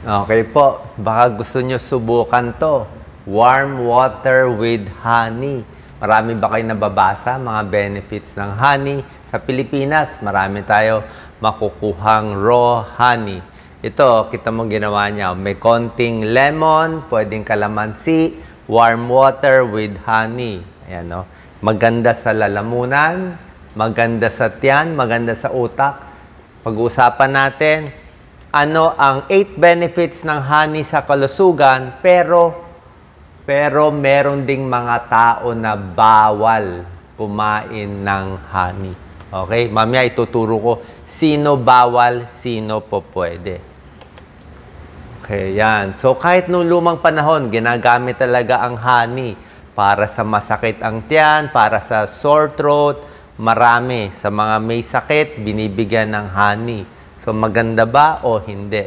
Okay po, baka gusto nyo subukan to. Warm water with honey. Marami ba kayo nababasa mga benefits ng honey? Sa Pilipinas, marami tayo makukuhang raw honey. Ito, kita mo ginawa niya. May konting lemon, pwedeng kalamansi, warm water with honey. Ayan, no? Maganda sa lalamunan, maganda sa tiyan, maganda sa utak. Pag-uusapan natin, ano ang 8 benefits ng honey sa kalusugan, pero meron ding mga tao na bawal kumain ng honey. Okay? Mamaya ituturo ko sino bawal, sino po pwede. Okay, yan. So, kahit nung lumang panahon, ginagamit talaga ang honey para sa masakit ang tiyan, para sa sore throat, marami. Sa mga may sakit, binibigyan ng honey. So, maganda ba o hindi?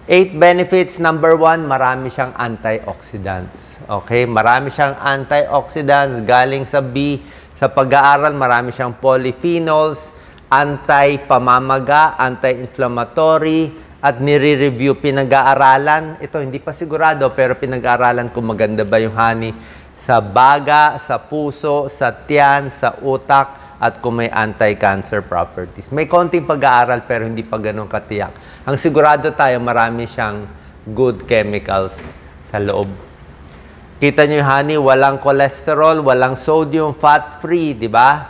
8 benefits. Number 1, marami siyang antioxidants. Okay? Marami siyang antioxidants galing sa B. Sa pag-aaral, marami siyang polyphenols, anti-pamamaga, anti-inflammatory, at nire-review pinag-aaralan. Ito, hindi pa sigurado, pero pinag-aaralan kung maganda ba yung honey sa baga, sa puso, sa tiyan, sa utak, at kung may anti-cancer properties. May konting pag-aaral pero hindi pa ganun katiyak. Ang sigurado tayo, marami siyang good chemicals sa loob. Kita nyo yung honey, walang cholesterol, walang sodium, fat-free, di ba?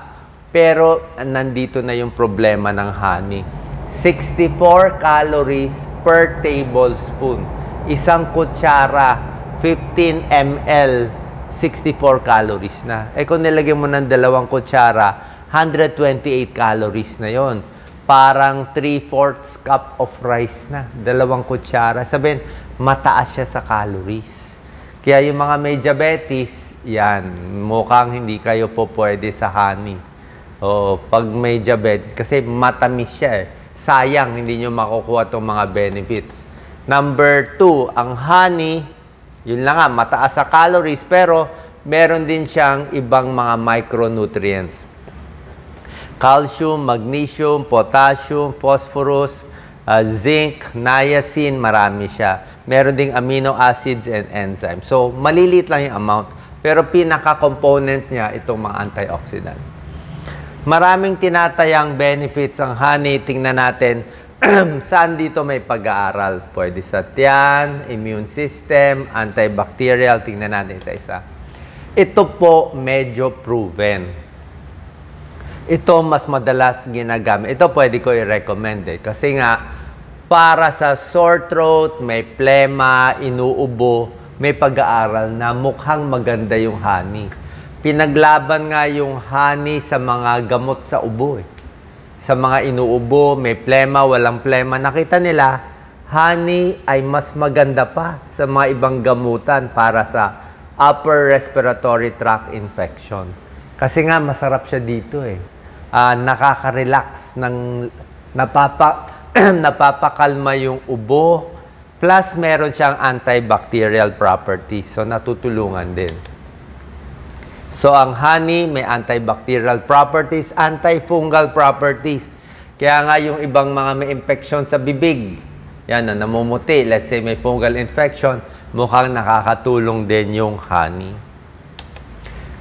Pero nandito na yung problema ng honey. 64 calories per tablespoon. Isang kutsara, 15 ml, 64 calories na. Eh kung nilagyan mo ng 2 kutsara, 128 calories na yon. Parang 3/4 cup of rice na. 2 kutsara. Sabihin, mataas siya sa calories. Kaya yung mga may diabetes, yan, mukhang hindi kayo po pwede sa honey. O, pag may diabetes, kasi matamis siya eh. Sayang, hindi nyo makukuha itong mga benefits. Number 2, ang honey, yun lang nga, mataas sa calories, pero meron din siyang ibang mga micronutrients. Calcium, magnesium, potassium, phosphorus, zinc, niacin, marami siya. Meron ding amino acids and enzymes. So, maliliit lang yung amount. Pero pinaka-component niya itong mga antioxidant. Maraming tinatayang benefits ang honey. Tingnan natin saan dito may pag-aaral. Pwede sa tiyan, immune system, antibacterial. Tingnan natin isa-isa. Ito po medyo proven. Ito mas madalas ginagamit. Ito pwede ko i-recommend eh. Kasi nga, para sa sore throat, may plema, inuubo, may pag-aaral na mukhang maganda yung honey. Pinaglaban nga yung honey sa mga gamot sa ubo eh. Sa mga inuubo, may plema, walang plema. Nakita nila, honey ay mas maganda pa sa mga ibang gamutan para sa upper respiratory tract infection. Kasi nga, masarap siya dito eh. Nakaka-relax, napapakalma yung ubo, plus meron siyang antibacterial properties. So, natutulungan din. So, ang honey may antibacterial properties, antifungal properties. Kaya nga yung ibang mga may infection sa bibig, yan na namumuti, let's say may fungal infection, mukhang nakakatulong din yung honey.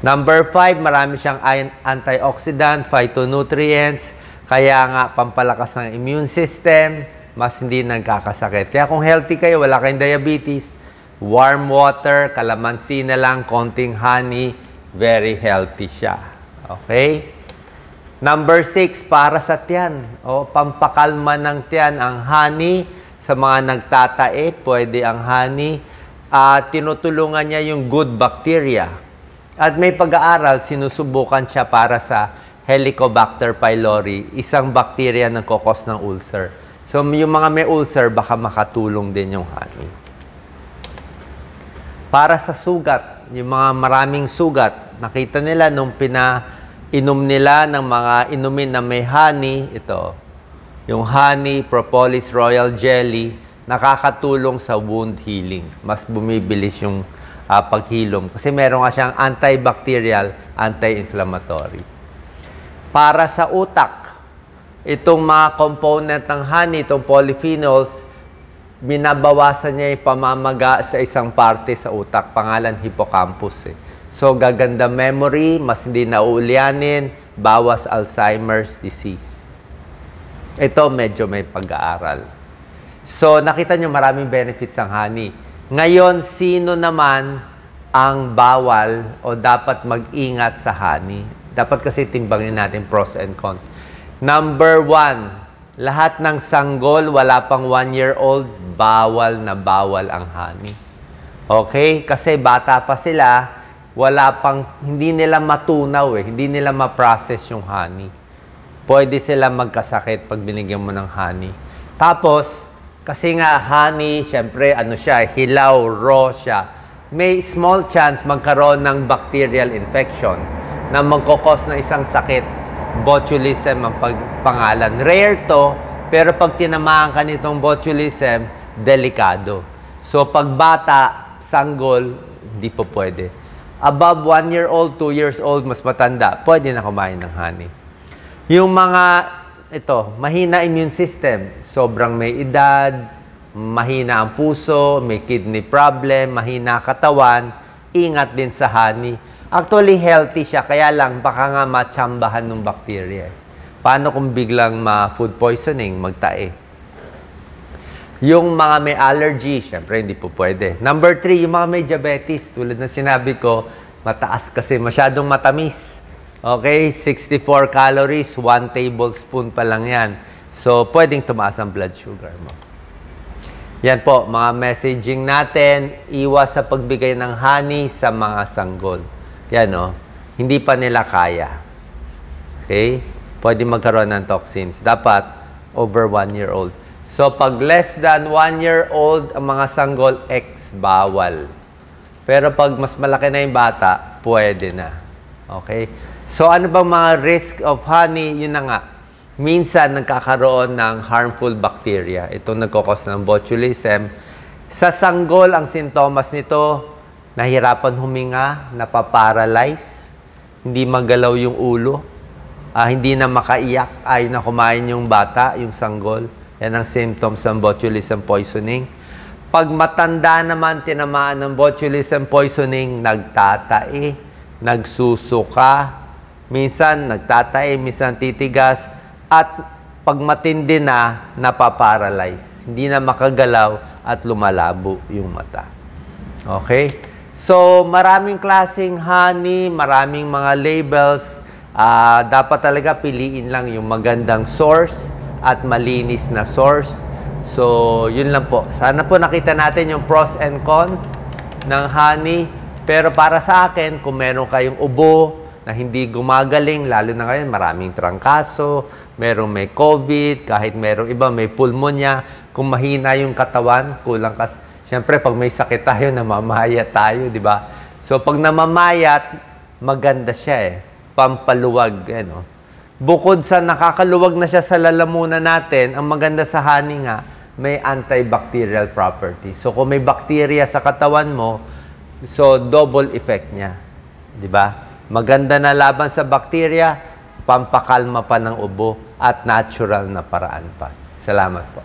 Number 5, marami siyang antioxidant, phytonutrients, kaya nga pampalakas ng immune system, mas hindi nagkakasakit. Kaya kung healthy kayo, wala kayong diabetes, warm water, kalamansi na lang, konting honey, very healthy siya. Okay? Number 6, para sa tiyan. O, pampakalma ng tiyan, ang honey, sa mga nagtatae, pwede ang honey, tinutulungan niya yung good bacteria. At may pag-aaral, sinusubukan siya para sa Helicobacter pylori, isang bacteria na nagkokos ng ulcer. So, yung mga may ulcer, baka makatulong din yung honey. Para sa sugat, yung mga maraming sugat, nakita nila nung pinainom nila ng mga inumin na may honey, ito, yung honey, propolis, royal jelly, nakakatulong sa wound healing. Mas bumibilis yung paghilom. Kasi meron nga siyang antibacterial, anti-inflammatory. Para sa utak, itong mga component ng honey, itong polyphenols, binabawasan niya yung pamamaga sa isang parte sa utak, pangalan hippocampus eh. So, gaganda memory, mas hindi nauulyanin, bawas Alzheimer's disease. Ito, medyo may pag-aaral. So, nakita nyo maraming benefits ang honey. Ngayon, sino naman ang bawal o dapat mag-ingat sa honey? Dapat kasi timbangin natin pros and cons. Number 1, lahat ng sanggol, wala pang 1-year-old, bawal na bawal ang honey. Okay? Kasi bata pa sila, hindi nila matunaw hindi nila ma-process yung honey. Pwede sila magkasakit pag binigyan mo ng honey. Tapos, kasi nga honey, syempre, hilaw, raw siya. May small chance magkaroon ng bacterial infection na magkakos ng isang sakit, botulism ang pangalan. Rare to, pero pag tinamaan ka nitong botulism, delikado. So, pag bata, sanggol, hindi po pwede. Above 1-year-old, 2 years old, mas matanda, pwede na kumain ng honey. Yung mga, mahina immune system, sobrang may edad, mahina ang puso, may kidney problem, mahina katawan, ingat din sa honey. Actually, healthy siya, kaya lang baka nga matsambahan ng bacteria. Paano kung biglang ma-food poisoning, magtae? Yung mga may allergy, syempre hindi po pwede. Number 3, yung mga may diabetes. Tulad ng sinabi ko, mataas kasi, masyadong matamis. Okay, 64 calories, 1 tablespoon pa lang yan. So, pwedeng tumaas ang blood sugar mo. Yan po, mga messaging natin, iwas sa pagbigay ng honey sa mga sanggol. Yan hindi pa nila kaya. Okay? Pwede magkaroon ng toxins. Dapat over 1-year-old. So, pag less than 1-year-old ang mga sanggol, bawal. Pero pag mas malaki na yung bata, pwede na. Okay? So, ano bang mga risk of honey? Yun na nga. Minsan, nagkakaroon ng harmful bacteria. Ito nagkakos ng botulism. Sa sanggol, ang sintomas nito, nahirapan huminga, napaparalyze, hindi magalaw yung ulo, hindi na makaiyak, ay na kumain yung bata, yung sanggol. Yan ang symptoms ng botulism poisoning. Pag matanda naman, tinamaan ng botulism poisoning, nagtatae, nagsusuka, minsan nagtatae, minsan titigas, at pag matindi na, napaparalyze. Hindi na makagalaw at lumalabo yung mata. Okay? So, maraming klaseng honey, maraming mga labels. Dapat talaga piliin lang yung magandang source at malinis na source. So, yun lang po. Sana po nakita natin yung pros and cons ng honey. Pero para sa akin, kung meron kayong ubo na hindi gumagaling, lalo na ngayon, maraming trangkaso, merong may COVID, kahit merong iba may pulmonya, kung mahina yung katawan, kulang ka. Siyempre, pag may sakit tayo, namamayat tayo, di ba? So, pag namamayat, maganda siya pampaluwag, Bukod sa nakakaluwag na siya sa lalamunan natin, ang maganda sa honey nga, may antibacterial property. So, kung may bacteria sa katawan mo, so double effect niya. Di ba? Maganda na laban sa bacteria, pampakalma pa ng ubo, at natural na paraan pa. Salamat po.